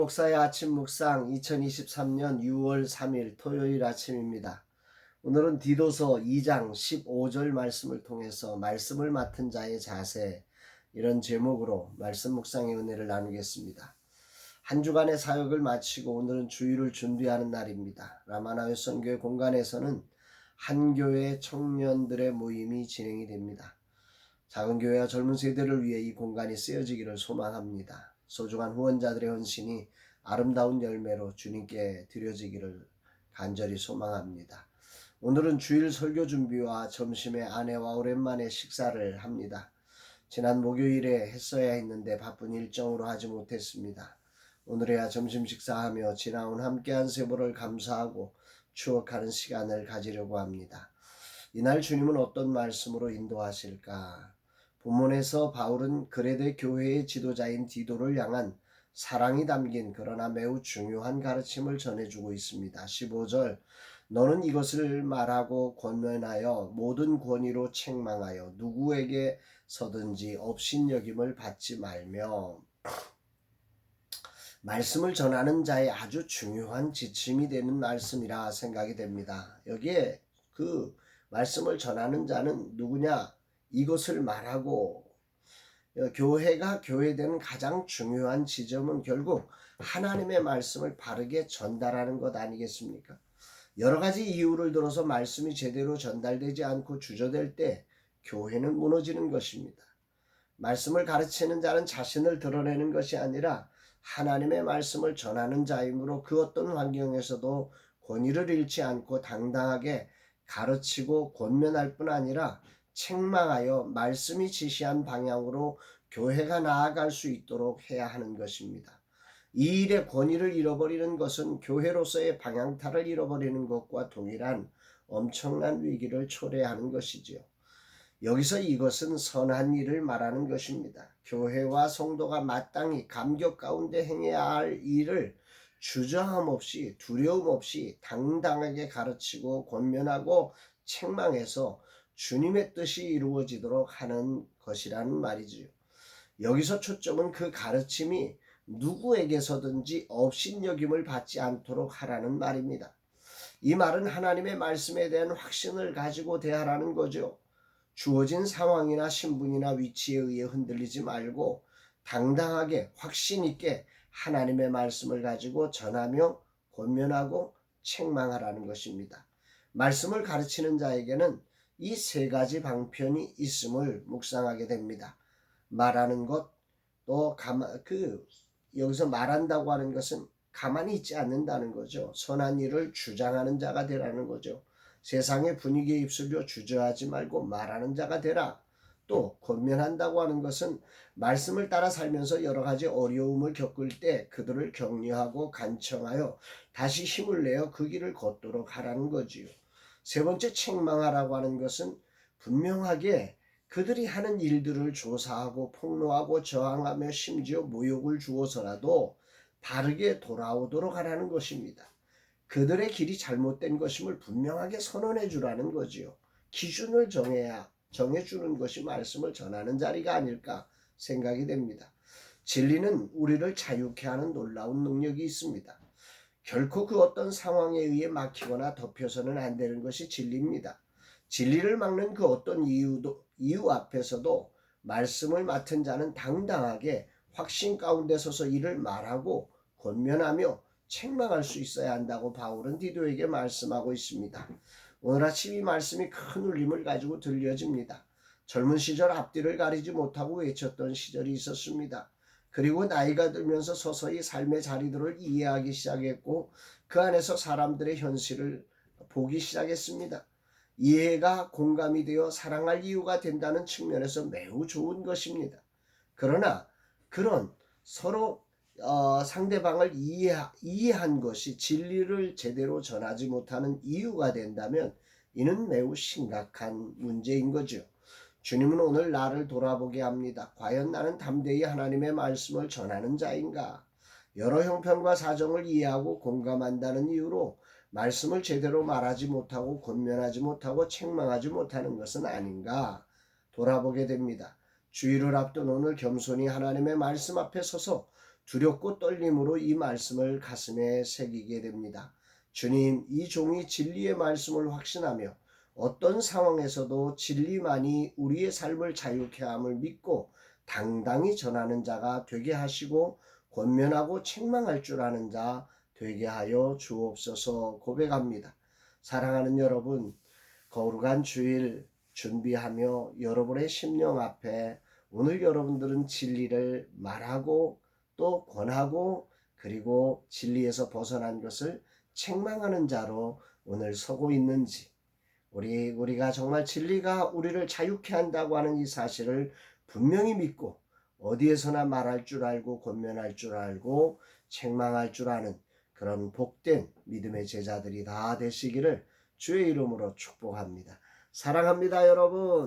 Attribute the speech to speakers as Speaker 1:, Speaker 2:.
Speaker 1: 목사의 아침 묵상 2023년 6월 3일 토요일 아침입니다. 오늘은 디도서 2장 15절 말씀을 통해서 말씀을 맡은 자의 자세, 이런 제목으로 말씀 묵상의 은혜를 나누겠습니다. 한 주간의 사역을 마치고 오늘은 주일을 준비하는 날입니다. 라마나요 선교회 공간에서는 한 교회 청년들의 모임이 진행이 됩니다. 작은 교회와 젊은 세대를 위해 이 공간이 쓰여지기를 소망합니다. 소중한 후원자들의 헌신이 아름다운 열매로 주님께 드려지기를 간절히 소망합니다. 오늘은 주일 설교 준비와 점심에 아내와 오랜만에 식사를 합니다. 지난 목요일에 했어야 했는데 바쁜 일정으로 하지 못했습니다. 오늘에야 점심 식사하며 지나온 함께한 세월을 감사하고 추억하는 시간을 가지려고 합니다. 이날 주님은 어떤 말씀으로 인도하실까? 본문에서 바울은 그레데 교회의 지도자인 디도를 향한 사랑이 담긴 그러나 매우 중요한 가르침을 전해주고 있습니다. 15절, 너는 이것을 말하고 권면하여 모든 권위로 책망하여 누구에게서든지 업신여김을 받지 말며. 말씀을 전하는 자의 아주 중요한 지침이 되는 말씀이라 생각이 됩니다. 여기에 그 말씀을 전하는 자는 누구냐? 이것을 말하고, 교회가 교회되는 가장 중요한 지점은 결국 하나님의 말씀을 바르게 전달하는 것 아니겠습니까? 여러 가지 이유를 들어서 말씀이 제대로 전달되지 않고 주저될 때 교회는 무너지는 것입니다. 말씀을 가르치는 자는 자신을 드러내는 것이 아니라 하나님의 말씀을 전하는 자이므로 그 어떤 환경에서도 권위를 잃지 않고 당당하게 가르치고 권면할 뿐 아니라 책망하여 말씀이 지시한 방향으로 교회가 나아갈 수 있도록 해야 하는 것입니다. 이 일의 권위를 잃어버리는 것은 교회로서의 방향타를 잃어버리는 것과 동일한 엄청난 위기를 초래하는 것이지요. 여기서 이것은 선한 일을 말하는 것입니다. 교회와 성도가 마땅히 감격 가운데 행해야 할 일을 주저함 없이 두려움 없이 당당하게 가르치고 권면하고 책망해서 주님의 뜻이 이루어지도록 하는 것이라는 말이지요. 여기서 초점은 그 가르침이 누구에게서든지 업신여김을 받지 않도록 하라는 말입니다. 이 말은 하나님의 말씀에 대한 확신을 가지고 대하라는 거죠. 주어진 상황이나 신분이나 위치에 의해 흔들리지 말고 당당하게 확신 있게 하나님의 말씀을 가지고 전하며 권면하고 책망하라는 것입니다. 말씀을 가르치는 자에게는 이 세 가지 방편이 있음을 묵상하게 됩니다. 말하는 것, 또 여기서 말한다고 하는 것은 가만히 있지 않는다는 거죠. 선한 일을 주장하는 자가 되라는 거죠. 세상의 분위기에 휩쓸려 주저하지 말고 말하는 자가 되라. 또 권면한다고 하는 것은 말씀을 따라 살면서 여러 가지 어려움을 겪을 때 그들을 격려하고 간청하여 다시 힘을 내어 그 길을 걷도록 하라는 거지요. 세 번째, 책망하라고 하는 것은 분명하게 그들이 하는 일들을 조사하고 폭로하고 저항하며 심지어 모욕을 주어서라도 바르게 돌아오도록 하라는 것입니다. 그들의 길이 잘못된 것임을 분명하게 선언해 주라는 거지요. 기준을 정해주는 것이 말씀을 전하는 자리가 아닐까 생각이 됩니다. 진리는 우리를 자유케 하는 놀라운 능력이 있습니다. 결코 그 어떤 상황에 의해 막히거나 덮여서는 안 되는 것이 진리입니다. 진리를 막는 그 어떤 이유 앞에서도 말씀을 맡은 자는 당당하게 확신 가운데 서서 이를 말하고 권면하며 책망할 수 있어야 한다고 바울은 디도에게 말씀하고 있습니다. 오늘 아침 이 말씀이 큰 울림을 가지고 들려집니다. 젊은 시절 앞뒤를 가리지 못하고 외쳤던 시절이 있었습니다. 그리고 나이가 들면서 서서히 삶의 자리들을 이해하기 시작했고 그 안에서 사람들의 현실을 보기 시작했습니다. 이해가 공감이 되어 사랑할 이유가 된다는 측면에서 매우 좋은 것입니다. 그러나 그런 서로 상대방을 이해한 것이 진리를 제대로 전하지 못하는 이유가 된다면 이는 매우 심각한 문제인 거죠. 주님은 오늘 나를 돌아보게 합니다. 과연 나는 담대히 하나님의 말씀을 전하는 자인가? 여러 형편과 사정을 이해하고 공감한다는 이유로 말씀을 제대로 말하지 못하고 권면하지 못하고 책망하지 못하는 것은 아닌가 돌아보게 됩니다. 주일을 앞둔 오늘 겸손히 하나님의 말씀 앞에 서서 두렵고 떨림으로 이 말씀을 가슴에 새기게 됩니다. 주님, 이 종이 진리의 말씀을 확신하며 어떤 상황에서도 진리만이 우리의 삶을 자유케 함을 믿고 당당히 전하는 자가 되게 하시고 권면하고 책망할 줄 아는 자 되게 하여 주옵소서 고백합니다. 사랑하는 여러분, 거룩한 주일 준비하며 여러분의 심령 앞에 오늘 여러분들은 진리를 말하고 또 권하고 그리고 진리에서 벗어난 것을 책망하는 자로 오늘 서고 있는지, 우리가 정말 진리가 우리를 자유케 한다고 하는 이 사실을 분명히 믿고 어디에서나 말할 줄 알고 권면할 줄 알고 책망할 줄 아는 그런 복된 믿음의 제자들이 다 되시기를 주의 이름으로 축복합니다. 사랑합니다, 여러분.